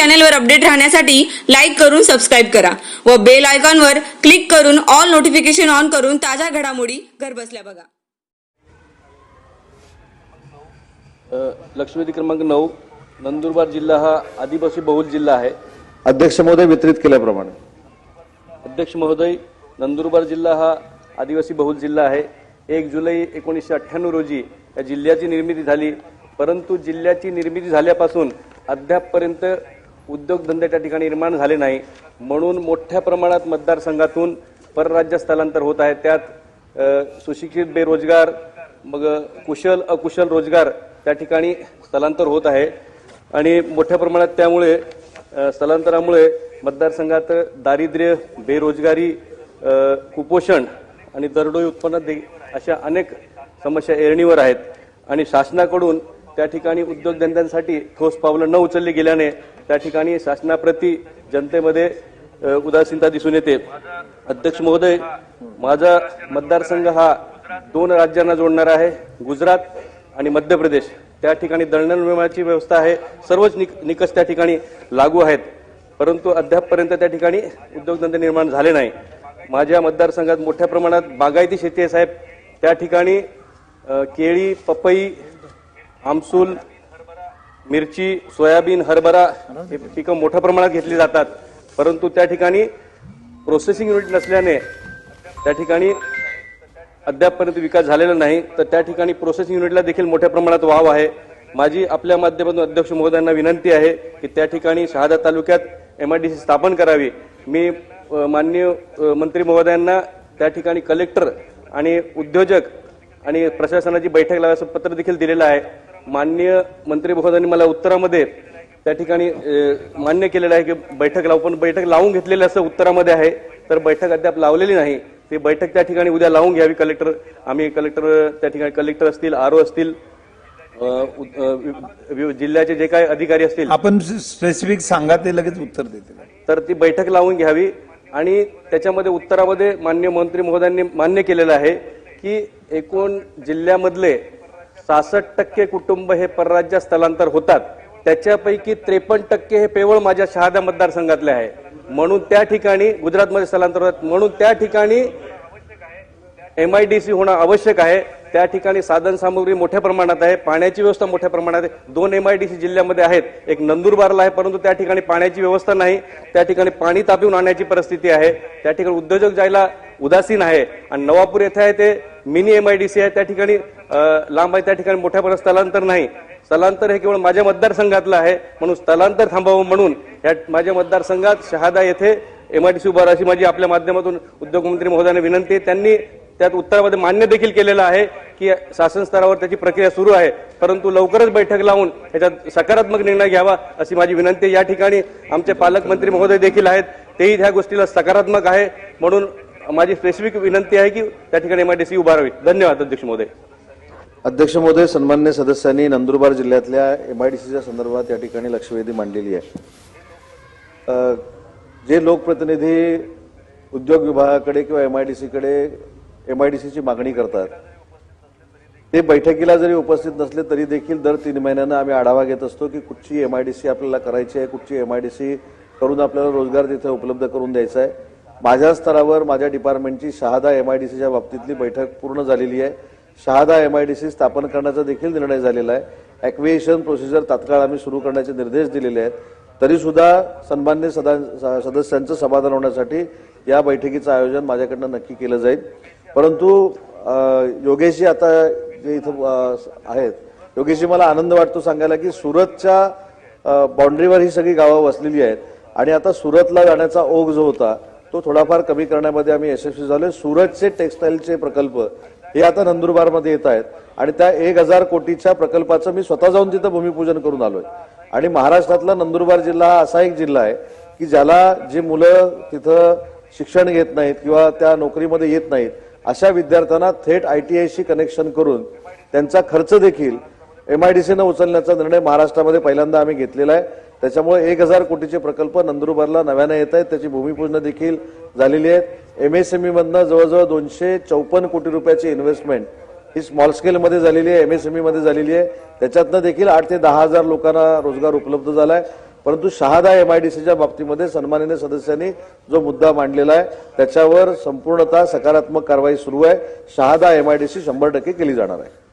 चॅनलवर अपडेट राहण्यासाठी लाईक करून सबस्क्राईब करा व बेल आयकॉनवर क्लिक करून ऑल नोटिफिकेशन ऑन करून ताज्या घडामोडी घरबसल्या बघा। लक्षवेधी क्रमांक 9 नंदुरबार जिल्हा हा आदिवासी बहुल जिल्हा आहे। अध्यक्ष महोदय वितरित केल्याप्रमाणे अध्यक्ष महोदय, नंदुरबार जिल्हा हा आदिवासी बहुल जिल्हा आहे। 1 जुलै 1998 रोजी या जिल्ह्याची निर्मिती झाली, परंतु जिल्ह्याची निर्मिती झाल्यापासून अद्यापपर्यंत उद्योगधंदे त्या ठिकाणी निर्माण झाले नाही, म्हणून मोठ्या प्रमाणात मतदारसंघातून परराज्य स्थलांतर होत आहे। त्यात सुशिक्षित बेरोजगार, मग कुशल अकुशल रोजगार त्या ठिकाणी स्थलांतर होत आहे आणि मोठ्या प्रमाणात त्यामुळे स्थलांतरामुळे मतदारसंघात दारिद्र्य, बेरोजगारी, कुपोषण आणि दरडोई उत्पन्न अशा अनेक समस्या ऐरणीवर आहेत आणि शासनाकडून त्या ठिकाणी उद्योगधंद्यांसाठी ठोस पावलं न उचलली गेल्याने त्या ठिकाणी शासनाप्रती जनतेमध्ये उदासीनता दिसून येते। अध्यक्ष महोदय, माझा मतदारसंघ हा 2 राज्यांना जोडणारा आहे, गुजरात आणि मध्य प्रदेश। त्या ठिकाणी दळणवळणाची व्यवस्था आहे, सर्वच निकष त्या ठिकाणी लागू आहेत, परंतु अद्यापपर्यंत त्या ठिकाणी उद्योगधंदे निर्माण झाले नाही। माझ्या मतदारसंघात मोठ्या प्रमाणात बागायती शेती आहे साहेब। त्या ठिकाणी केळी, पपई, आमसूल, मिरची, सोयाबीन, हरभरा हे पिकं मोठ्या प्रमाणात घेतली जातात, परंतु त्या ठिकाणी प्रोसेसिंग युनिट नसल्याने त्या ठिकाणी अद्यापपर्यंत विकास झालेला नाही। तर त्या ठिकाणी प्रोसेसिंग युनिटला देखील मोठ्या प्रमाणात वाव आहे। माझी आपल्या माध्यमातून अध्यक्ष महोदयांना विनंती आहे की त्या ठिकाणी शहादा तालुक्यात MIDC स्थापन करावी। मी माननीय मंत्री महोदयांना त्या ठिकाणी कलेक्टर आणि उद्योजक आणि प्रशासनाची बैठक लावायचं पत्र देखील दिलेलं आहे। माननीय मंत्री महोदयांनी मला उत्तरामध्ये त्या ठिकाणी मान्य केलेलं आहे की बैठक लावू, पण बैठक लावून घेतलेली असं उत्तरामध्ये आहे, तर बैठक अद्याप लावलेली नाही। ती बैठक त्या ठिकाणी उद्या लावून घ्यावी। कलेक्टर त्या ठिकाणी कलेक्टर असतील, RO असतील, जिल्ह्याचे जे काही अधिकारी असतील, आपण स्पेसिफिक सांगा ते लगेच उत्तर देतील, तर ती बैठक लावून घ्यावी। आणि त्याच्यामध्ये उत्तरामध्ये माननीय मंत्री महोदयांनी मान्य केलेलं आहे की एकूण जिल्ह्यामधले 66% कुटुंब हे परराज्यात स्थलांतर होतात, त्याच्यापैकी 53% हे केवळ माझ्या शहादा मतदारसंघातले आहे, म्हणून त्या ठिकाणी गुजरातमध्ये स्थलांतर होतात, म्हणून त्या ठिकाणी MIDC होणं आवश्यक आहे। त्या ठिकाणी साधन सामुग्री मोठ्या प्रमाणात आहे, पाण्याची व्यवस्था मोठ्या प्रमाणात आहे। 2 MIDC जिल्ह्यामध्ये आहेत, एक नंदुरबारला आहे, परंतु त्या ठिकाणी पाण्याची व्यवस्था नाही, त्या ठिकाणी पाणी तापवून आणण्याची परिस्थिती आहे। त्या ठिकाणी उद्योजक जायला उदासीन आहे आणि नवापूर येथे आहे ते मिनी MIDC आहे, त्या ठिकाणी लांब आहे, त्या ठिकाणी मोठ्या प्रमाणात स्थलांतर नाही। स्थलांतर हे केवळ माझ्या मतदारसंघातलं आहे, म्हणून स्थलांतर थांबावं म्हणून या माझ्या मतदारसंघात शहादा येथे MIDC उभारा अशी माझी आपल्या माध्यमातून उद्योगमंत्री महोदयांना विनंती आहे। त्यांनी त्यात उत्तरामध्ये मान्य देखील केलेलं आहे की शासन स्तरावर त्याची प्रक्रिया सुरू आहे, परंतु लवकरच बैठक लावून याच्यात सकारात्मक निर्णय घ्यावा अशी माझी विनंती। या ठिकाणी आमचे पालकमंत्री महोदय देखील आहेत, तेही ह्या गोष्टीला सकारात्मक आहे, म्हणून माझी स्पेसिफिक विनंती आहे की त्या ठिकाणी MIDC उभारावी। धन्यवाद अध्यक्ष महोदय। अध्यक्ष महोदय, सन्मान्य सदस्यांनी नंदुरबार जिल्ह्यातल्या MIDCच्या संदर्भात या ठिकाणी लक्षवेधी मांडलेली आहे। जे लोकप्रतिनिधी उद्योग विभागाकडे किंवा MIDCची मागणी करतात ते बैठकीला जरी उपस्थित नसले तरी देखील दर 3 महिन्यांना आम्ही आढावा घेत असतो की कुठची MIDC आपल्याला करायची आहे, कुठची MIDC करून आपल्याला रोजगार तिथे उपलब्ध करून द्यायचा आहे। माझ्या स्तरावर माझ्या डिपार्टमेंटची शहादा MIDCच्या बाबतीतली बैठक पूर्ण झालेली आहे। शहादा MIDC स्थापन करण्याचा देखील निर्णय झालेला आहे। ॲक्विजिशन प्रोसिजर तात्काळ आम्ही सुरू करण्याचे निर्देश दिलेले आहेत, तरी सुद्धा सन्मान्य सदस्यांचं समाधान होण्यासाठी या बैठकीचं आयोजन माझ्याकडनं नक्की केलं जाईल। परंतु योगेशजी आता जे इथं आहेत, योगेशजी मला आनंद वाटतो सांगायला की सुरतच्या बाउंड्रीवर ही सगळी गावं वसलेली आहेत आणि आता सुरतला जाण्याचा ओघ जो होता तो थोडाफार कमी करण्यामध्ये आम्ही यशस्वी झालोय। सुरतचे टेक्सटाईलचे प्रकल्प हे आता नंदुरबारमध्ये येत आहेत आणि त्या 1000 कोटीच्या प्रकल्पाचं मी स्वतः जाऊन तिथं भूमिपूजन करून आलोय। आणि महाराष्ट्रातला नंदुरबार जिल्हा हा असा एक जिल्हा आहे की ज्याला जे मुलं तिथं शिक्षण घेत नाहीत किंवा त्या नोकरीमध्ये येत नाहीत अशा विद्यार्थ्यांना थेट ITIशी कनेक्शन करून त्यांचा खर्च देखील MIDCनं उचलण्याचा निर्णय महाराष्ट्रामध्ये पहिल्यांदा आम्ही घेतलेला आहे। त्याच्यामुळे 1000 कोटीचे प्रकल्प नंदुरबारला नव्याने येत आहेत, त्याची भूमिपूजन देखील झालेली आहे। MSME मधनं जवळजवळ 254 कोटी रुपयाची इन्व्हेस्टमेंट ही स्मॉल स्केल मध्ये झालेली आहे, MSME मध्ये झालेली आहे। त्याच्यातनं देखील 8 ते 10 हजार लोकांना रोजगार उपलब्ध झालाय। परंतु शहादा एमआयडीसीच्या बाबतीमध्ये सन्माननीय सदस्यांनी जो मुद्दा मांडलेला आहे त्याच्यावर संपूर्णतः सकारात्मक कारवाई सुरू आहे. शहादा एमआयडीसी 100% केली जाणार आहे.